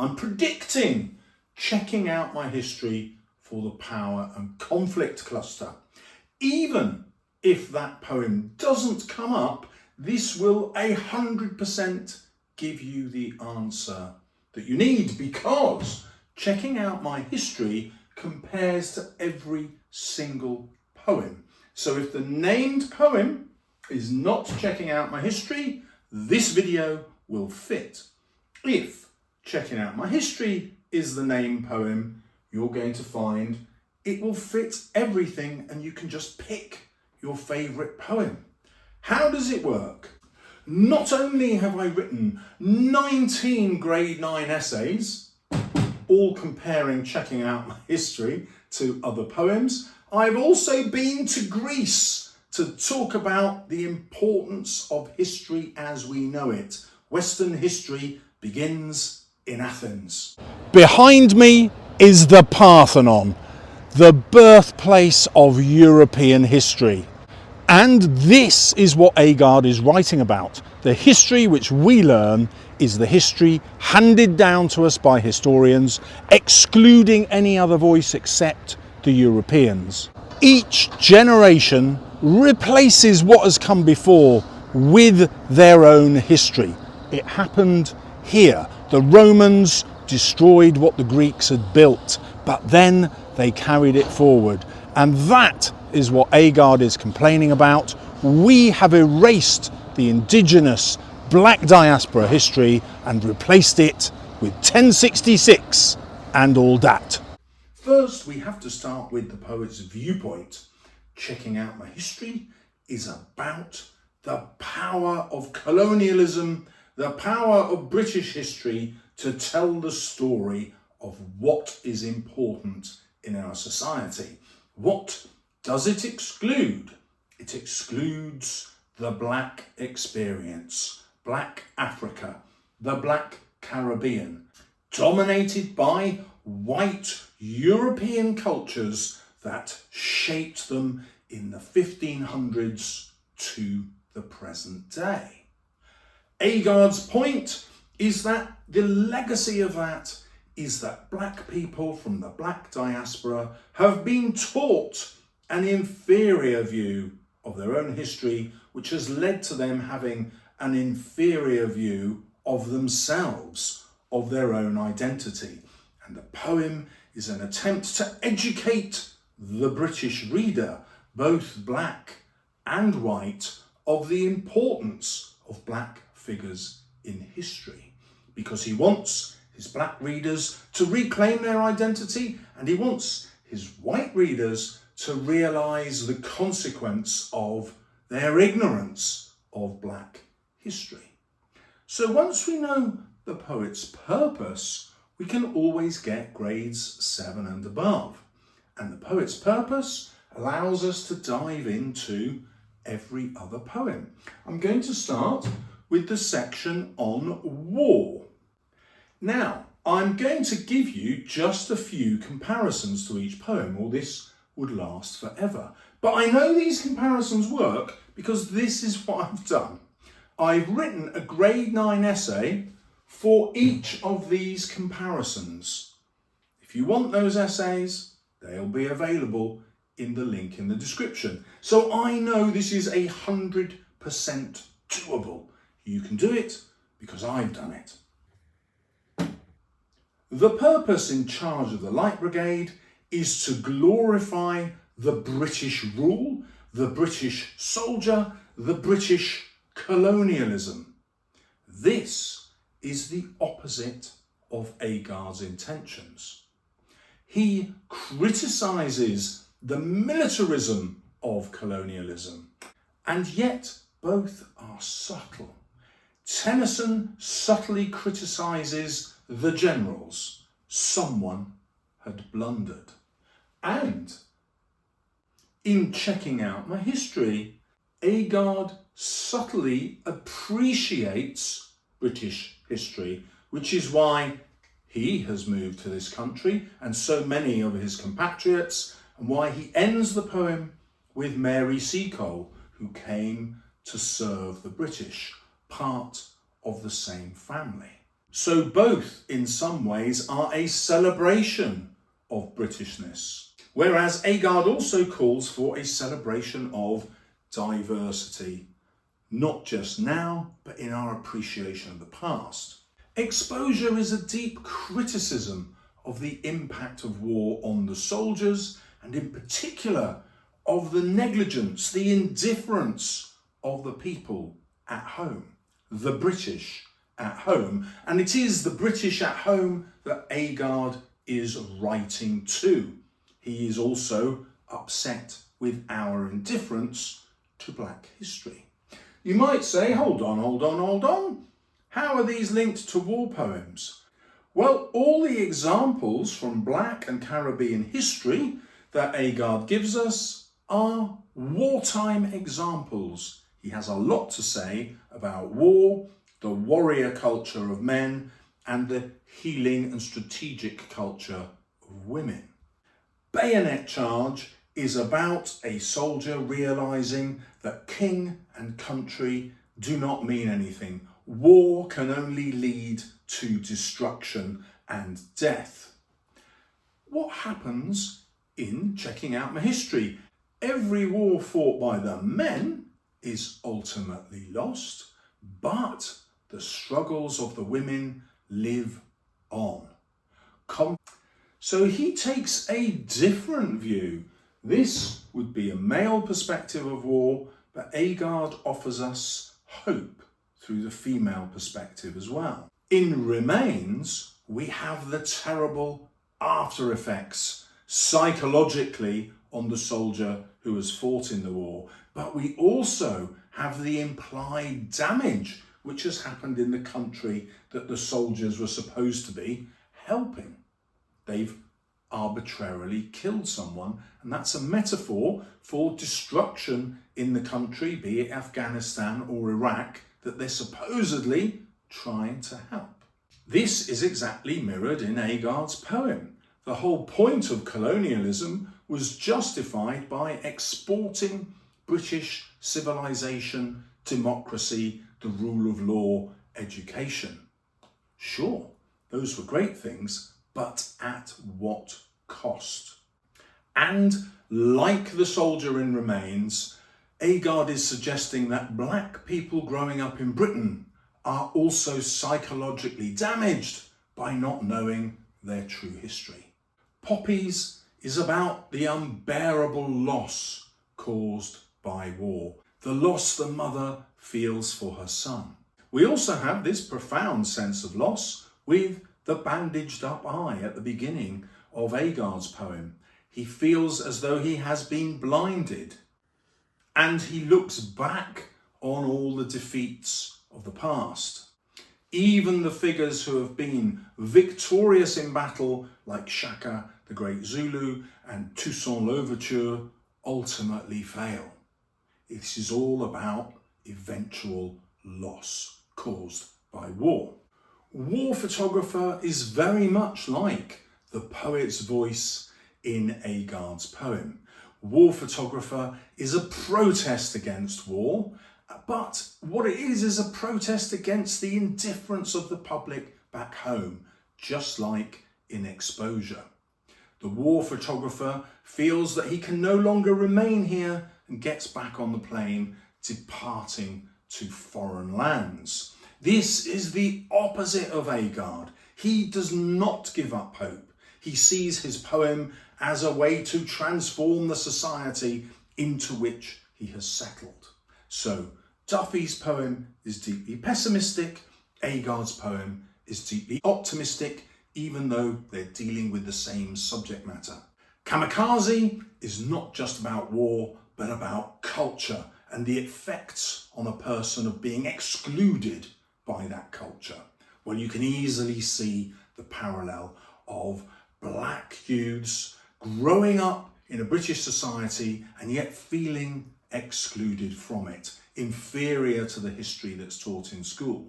I'm predicting checking out my history for the power and conflict cluster. Even if that poem doesn't come up, this will 100% give you the answer that you need, because checking out my history compares to every single poem. So if the named poem is not checking out my history, this video will fit. If checking out my history is the named poem, you're going to find it will fit everything and you can just pick your favourite poem. How does it work? Not only have I written 19 grade 9 essays, all comparing checking out my history to other poems, I've also been to Greece to talk about the importance of history as we know it. Western history begins in Athens. Behind me is the Parthenon, the birthplace of European history. And this is what Agard is writing about. The history which we learn is the history handed down to us by historians, excluding any other voice except the Europeans. Each generation replaces what has come before with their own history. It happened here. The Romans destroyed what the Greeks had built, but then they carried it forward. And that is what Agard is complaining about. We have erased the indigenous black diaspora history and replaced it with 1066 and all that. First, we have to start with the poet's viewpoint. Checking out my history is about the power of colonialism, the power of British history to tell the story of what is important in our society. What does it exclude? It excludes the black experience, black Africa, the black Caribbean, dominated by white European cultures that shaped them in the 1500s to the present day. Agard's point is that the legacy of that is that black people from the black diaspora have been taught an inferior view of their own history, which has led to them having an inferior view of themselves, of their own identity. And the poem is an attempt to educate the British reader, both black and white, of the importance of black figures in history, because he wants his black readers to reclaim their identity, and he wants his white readers to realise the consequence of their ignorance of black history. So once we know the poet's purpose, we can always get grades 7 and above. And the poet's purpose allows us to dive into every other poem. I'm going to start with the section on war. Now, I'm going to give you just a few comparisons to each poem, or this would last forever. But I know these comparisons work because this is what I've done. I've written a grade 9 essay for each of these comparisons. If you want those essays, they'll be available in the link in the description. So I know this is 100% doable. You can do it because I've done it. The purpose in charge of the Light Brigade is to glorify the British rule, the British soldier, the British colonialism. This is the opposite of Agard's intentions. He criticises the militarism of colonialism, and yet both are subtle. Tennyson subtly criticises the generals. Someone had blundered. And in checking out my history, Agard subtly appreciates British history, which is why he has moved to this country and so many of his compatriots, and why he ends the poem with Mary Seacole, who came to serve the British, part of the same family. So both, in some ways, are a celebration of Britishness. Whereas Agard also calls for a celebration of diversity, not just now, but in our appreciation of the past. Exposure is a deep criticism of the impact of war on the soldiers, and in particular of the negligence, the indifference of the people at home, the British at home. And it is the British at home that Agard is writing to. He is also upset with our indifference to black history. You might say, hold on. How are these linked to war poems? Well, all the examples from Black and Caribbean history that Agard gives us are wartime examples. He has a lot to say about war, the warrior culture of men, and the healing and strategic culture of women. Bayonet Charge is about a soldier realising that king and country do not mean anything. War can only lead to destruction and death. What happens in checking out my history? Every war fought by the men is ultimately lost, but the struggles of the women live on. So he takes a different view. This would be a male perspective of war, but Agard offers us hope through the female perspective as well. In Remains, we have the terrible after effects psychologically on the soldier who has fought in the war, but we also have the implied damage which has happened in the country that the soldiers were supposed to be helping. They've arbitrarily killed someone, and that's a metaphor for destruction in the country, be it Afghanistan or Iraq, that they're supposedly trying to help. This is exactly mirrored in Agard's poem. The whole point of colonialism was justified by exporting British civilization, democracy, the rule of law, education. Sure, those were great things, but at what cost? And like the soldier in Remains, Agard is suggesting that black people growing up in Britain are also psychologically damaged by not knowing their true history. Poppies is about the unbearable loss caused by war, the loss the mother feels for her son. We also have this profound sense of loss with the bandaged up eye at the beginning of Agard's poem. He feels as though he has been blinded, and he looks back on all the defeats of the past. Even the figures who have been victorious in battle, like Shaka, the great Zulu, and Toussaint Louverture, ultimately fail. This is all about eventual loss caused by war. War photographer is very much like the poet's voice in Agard's poem. War photographer is a protest against war, but what it is a protest against the indifference of the public back home, just like in Exposure. The war photographer feels that he can no longer remain here and gets back on the plane, departing to foreign lands. This is the opposite of Agard. He does not give up hope. He sees his poem as a way to transform the society into which he has settled. So Duffy's poem is deeply pessimistic, Agard's poem is deeply optimistic, even though they're dealing with the same subject matter. Kamikaze is not just about war, but about culture and the effects on a person of being excluded by that culture. Well, you can easily see the parallel of black youths growing up in a British society and yet feeling excluded from it, inferior to the history that's taught in school.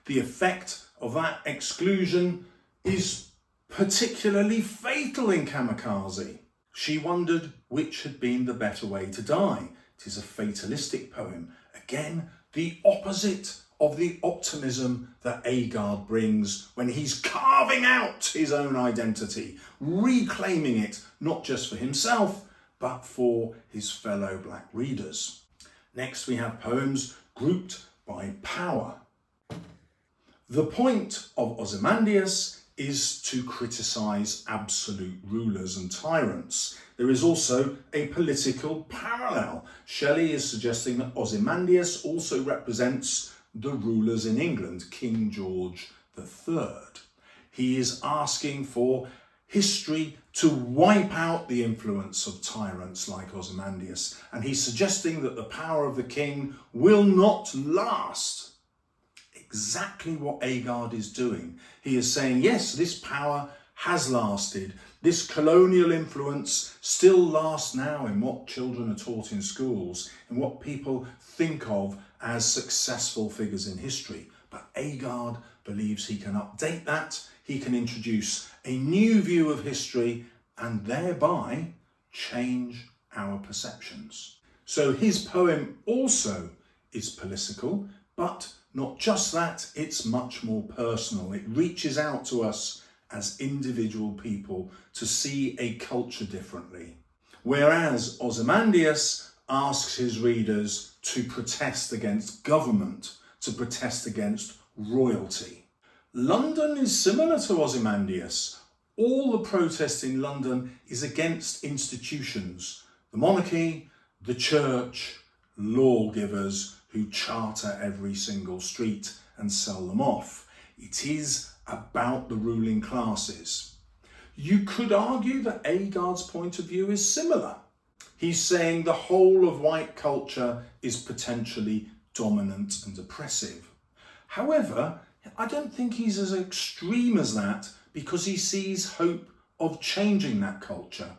The effect of that exclusion is particularly fatal in Kamikaze. She wondered which had been the better way to die. It is a fatalistic poem. Again, the opposite of the optimism that Agard brings when he's carving out his own identity, reclaiming it not just for himself, but for his fellow black readers. Next we have poems grouped by power. The point of Ozymandias is to criticise absolute rulers and tyrants. There is also a political parallel. Shelley is suggesting that Ozymandias also represents the rulers in England, King George III. He is asking for history to wipe out the influence of tyrants like Ozymandias, and he's suggesting that the power of the king will not last. Exactly what Agard is doing. He is saying, yes, this power has lasted. This colonial influence still lasts now in what children are taught in schools, in what people think of as successful figures in history. But Agard believes he can update that, he can introduce a new view of history and thereby change our perceptions. So his poem also is political, but not just that, it's much more personal. It reaches out to us as individual people to see a culture differently. Whereas Ozymandias asks his readers to protest against government, to protest against royalty. London is similar to Ozymandias. All the protest in London is against institutions, the monarchy, the church, lawgivers who charter every single street and sell them off. It is about the ruling classes. You could argue that Agard's point of view is similar. He's saying the whole of white culture is potentially dominant and oppressive. However, I don't think he's as extreme as that because he sees hope of changing that culture.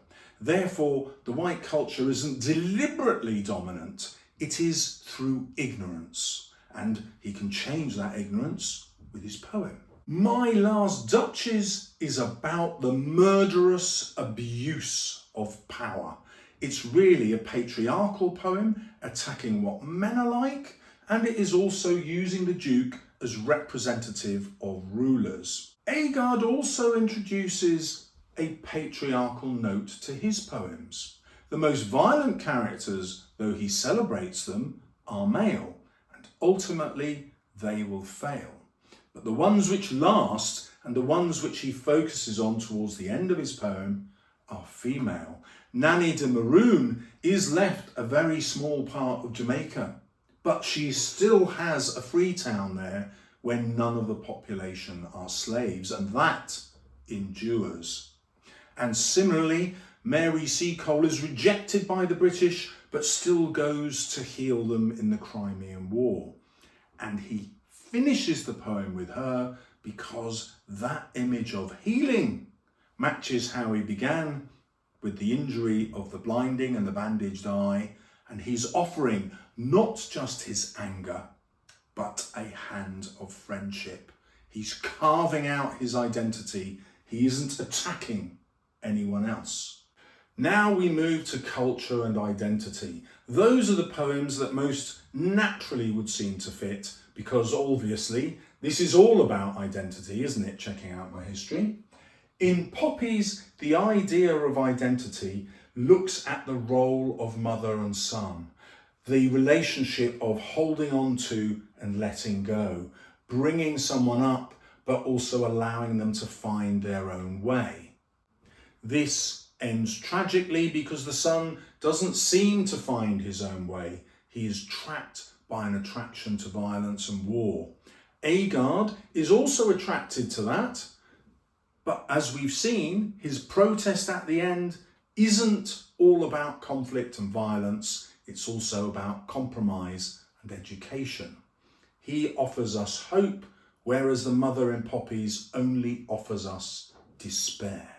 Therefore, the white culture isn't deliberately dominant, it is through ignorance. And he can change that ignorance with his poem. My Last Duchess is about the murderous abuse of power. It's really a patriarchal poem attacking what men are like, and it is also using the Duke as representative of rulers. Agard also introduces a patriarchal note to his poems. The most violent characters, though he celebrates them, are male, and ultimately they will fail. But the ones which last, and the ones which he focuses on towards the end of his poem, are female. Nanny de Maroon is left a very small part of Jamaica, but she still has a free town there when none of the population are slaves, and that endures. And similarly, Mary Seacole is rejected by the British, but still goes to heal them in the Crimean War. And he finishes the poem with her because that image of healing matches how he began, with the injury of the blinding and the bandaged eye, and he's offering not just his anger, but a hand of friendship. He's carving out his identity. He isn't attacking anyone else. Now we move to culture and identity. Those are the poems that most naturally would seem to fit, because obviously this is all about identity, isn't it? Checking out my history. In Poppies, the idea of identity looks at the role of mother and son, the relationship of holding on to and letting go, bringing someone up, but also allowing them to find their own way. This ends tragically because the son doesn't seem to find his own way. He is trapped by an attraction to violence and war. Agard is also attracted to that, but as we've seen, his protest at the end isn't all about conflict and violence, it's also about compromise and education. He offers us hope, whereas the mother in Poppies only offers us despair.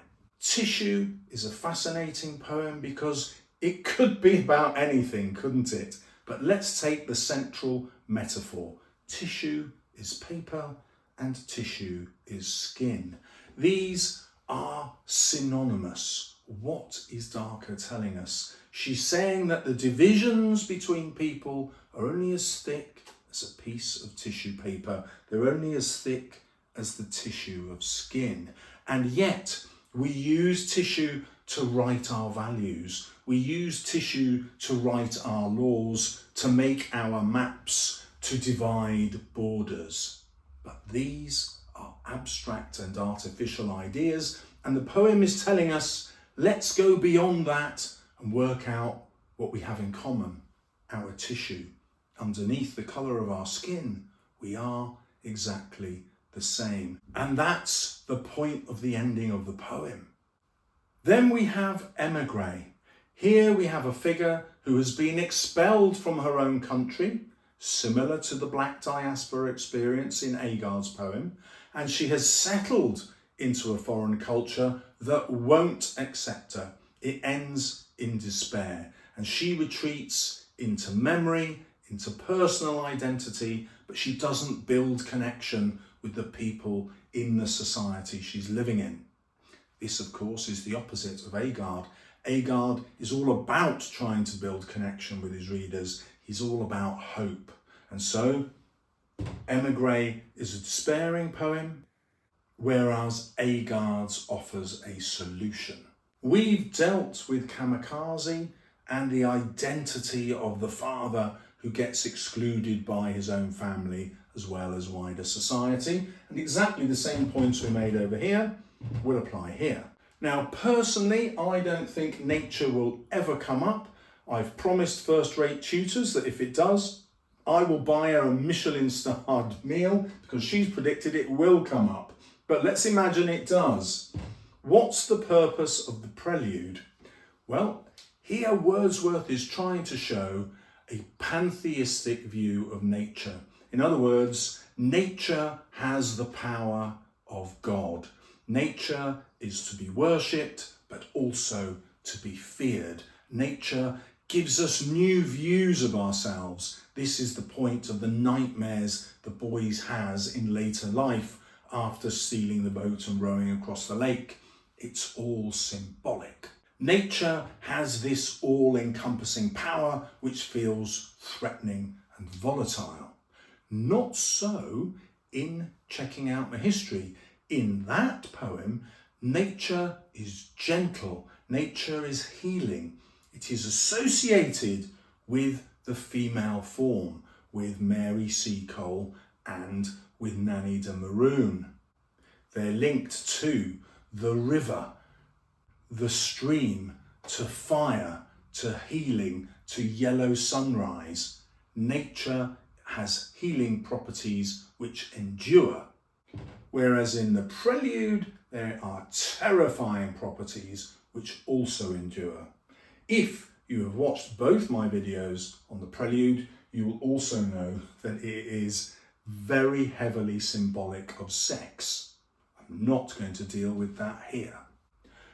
Tissue is a fascinating poem because it could be about anything, couldn't it? But let's take the central metaphor. Tissue is paper and tissue is skin. These are synonymous. What is Darker telling us? She's saying that the divisions between people are only as thick as a piece of tissue paper. They're only as thick as the tissue of skin. And yet we use tissue to write our values. We use tissue to write our laws, to make our maps, to divide borders. But these are abstract and artificial ideas, and the poem is telling us, let's go beyond that and work out what we have in common, our tissue. Underneath the colour of our skin, we are exactly the same. And that's the point of the ending of the poem. Then we have Emigree. Here we have a figure who has been expelled from her own country, similar to the black diaspora experience in Agard's poem, and she has settled into a foreign culture that won't accept her. It ends in despair, and she retreats into memory, into personal identity, but she doesn't build connection with the people in the society she's living in. This, of course, is the opposite of Agard. Agard is all about trying to build connection with his readers. He's all about hope. And so, Emigree is a despairing poem, whereas Agard's offers a solution. We've dealt with Kamikaze and the identity of the father who gets excluded by his own family as well as wider society. And exactly the same points we made over here will apply here. Now, personally, I don't think nature will ever come up. I've promised first-rate tutors that if it does, I will buy her a Michelin-starred meal because she's predicted it will come up. But let's imagine it does. What's the purpose of the Prelude? Well, here Wordsworth is trying to show a pantheistic view of nature. In other words, nature has the power of God. Nature is to be worshipped, but also to be feared. Nature gives us new views of ourselves. This is the point of the nightmares the boys has in later life after stealing the boat and rowing across the lake. It's all symbolic. Nature has this all-encompassing power which feels threatening and volatile. Not so in Checking Out My History. In that poem, nature is gentle, nature is healing. It is associated with the female form, with Mary Seacole and with Nanny de Maroon. They're linked to the river, the stream, to fire, to healing, to yellow sunrise. Nature has healing properties which endure. Whereas in the Prelude, there are terrifying properties which also endure. If you have watched both my videos on the Prelude, you will also know that it is very heavily symbolic of sex. I'm not going to deal with that here.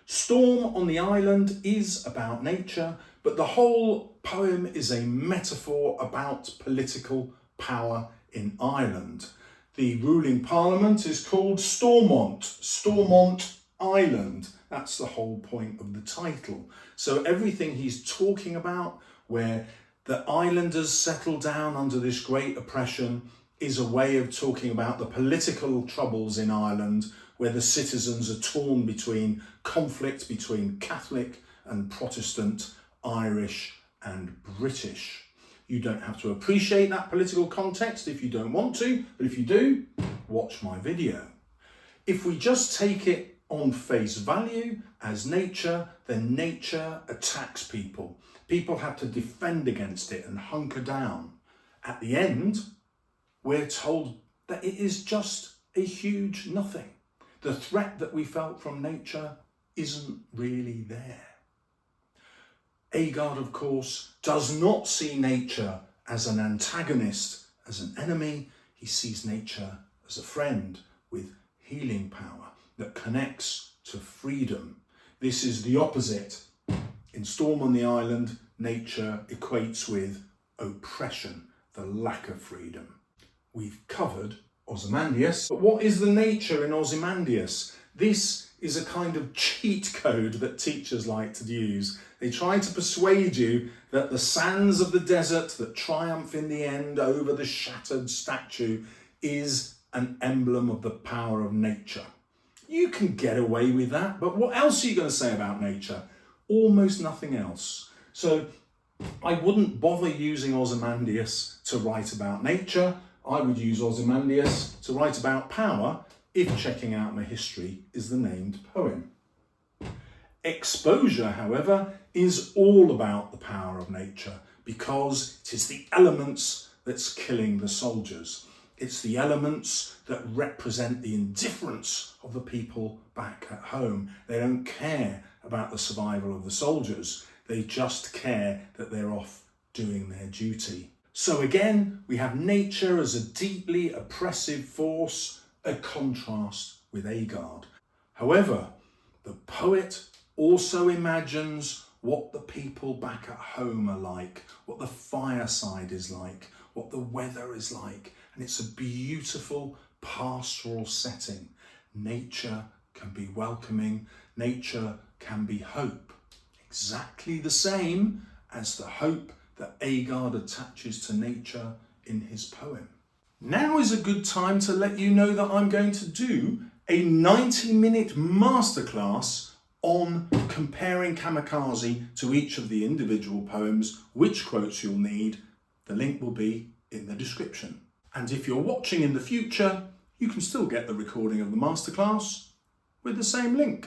Storm on the Island is about nature, but the whole poem is a metaphor about political power in Ireland. The ruling parliament is called Stormont Island. That's the whole point of the title. So everything he's talking about, where the islanders settle down under this great oppression, is a way of talking about the political troubles in Ireland, where the citizens are torn between conflict between Catholic and Protestant, Irish and British. You don't have to appreciate that political context if you don't want to, but if you do, watch my video. If we just take it on face value as nature, then nature attacks people. People have to defend against it and hunker down. At the end, we're told that it is just a huge nothing. The threat that we felt from nature isn't really there. Agard, of course, does not see nature as an antagonist, as an enemy. He sees nature as a friend with healing power that connects to freedom. This is the opposite. In Storm on the Island, nature equates with oppression, the lack of freedom. We've covered Ozymandias, but what is the nature in Ozymandias? This is a kind of cheat code that teachers like to use. They try to persuade you that the sands of the desert that triumph in the end over the shattered statue is an emblem of the power of nature. You can get away with that, but what else are you going to say about nature? Almost nothing else. So I wouldn't bother using Ozymandias to write about nature. I would use Ozymandias to write about power if checking out my history is the named poem. Exposure, however, is all about the power of nature because it is the elements that's killing the soldiers. It's the elements that represent the indifference of the people back at home. They don't care about the survival of the soldiers. They just care that they're off doing their duty. So again, we have nature as a deeply oppressive force, a contrast with Agard. However, the poet also imagines what the people back at home are like, what the fireside is like, what the weather is like, and it's a beautiful pastoral setting. Nature can be welcoming, nature can be hope. Exactly the same as the hope that Agard attaches to nature in his poem. Now is a good time to let you know that I'm going to do a 90-minute masterclass on comparing Kamikaze to each of the individual poems, which quotes you'll need. The link will be in the description. And if you're watching in the future, you can still get the recording of the masterclass with the same link.